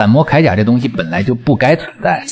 散魔铠甲这东西本来就不该存在。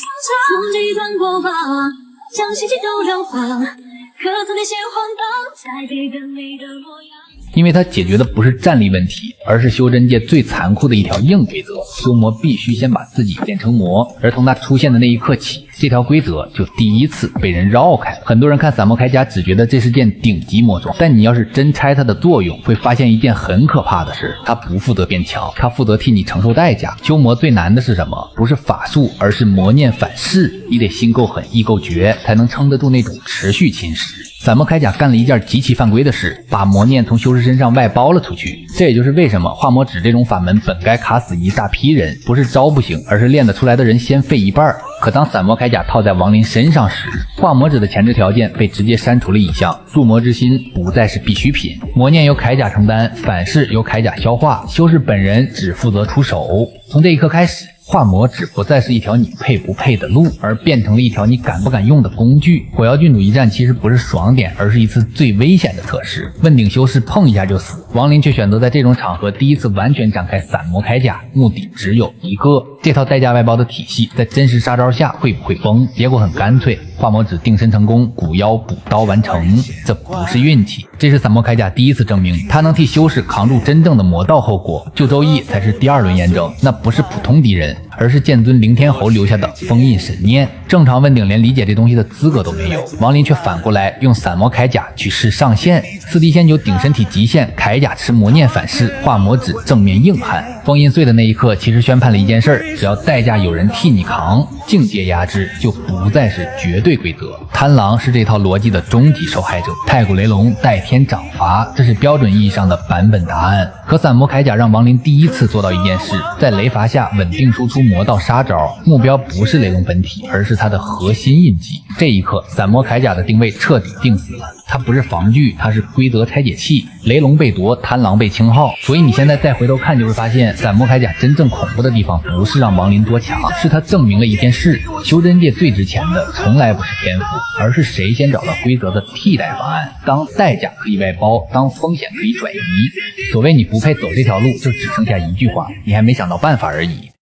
因为它解决的不是战力问题，而是修真界最残酷的一条硬规则：修魔必须先把自己变成魔。而从它出现的那一刻起，这条规则就第一次被人绕开了。很多人看散魔铠甲只觉得这是件顶级魔装，但你要是真拆它的作用，会发现一件很可怕的事：它不负责变强，它负责替你承受代价。修魔最难的是什么？不是法术，而是魔念反噬。你得心够狠，意够绝，才能撑得住那种持续侵蚀。散魔铠甲干了一件极其犯规的事，把魔念从修士身上外包了出去。这也就是为什么化魔指这种法门本该卡死一大批人，不是招不行，而是练得出来的人先废一半。可当散魔铠甲套在亡灵身上时，化魔指的前置条件被直接删除了一项，入魔之心不再是必需品。魔念由铠甲承担，反噬由铠甲消化，修士本人只负责出手。从这一刻开始，化魔指不再是一条你配不配的路，而变成了一条你敢不敢用的工具。火妖郡主一战其实不是爽点，而是一次最危险的测试。问鼎修士碰一下就死，亡灵却选择在这种场合第一次完全展开散魔铠甲，目的只有一个。这套代价外包的体系在真实杀招下会不会崩？结果很干脆，化魔指定身成功，古妖补刀完成。这不是运气，这是散魔铠甲第一次证明它能替修士扛住真正的魔道后果。救周易才是第二轮验证，那不是普通敌人，而是剑尊凌天侯留下的封印神念。正常问鼎连理解这东西的资格都没有，亡灵却反过来用散魔铠甲去试上限。四滴仙酒顶身体极限，铠甲吃魔念反噬，化魔指正面硬汉。封印碎的那一刻，其实宣判了一件事：只要代价有人替你扛，境界压制就不再是绝对规则。贪狼是这套逻辑的终极受害者，太古雷龙代天掌罚，这是标准意义上的版本答案。可散魔铠甲让亡灵第一次做到一件事，在雷罚下稳定输出魔道杀招，目标不是雷龙本体，而是它的核心印记。这一刻，散魔铠甲的定位彻底定死了，它不是防具，它是规则拆解器。雷龙被夺，贪狼被清号。所以你现在再回头看，就会发现散魔铠甲真正恐怖的地方不是让亡灵多强，是它证明了一件事：修真界最值钱的从来不是天赋，而是谁先找到规则的替代方案。当代价可以外包，当风险可以转移。所谓你不配走这条路，就只剩下一句话：你还没想到办法而已。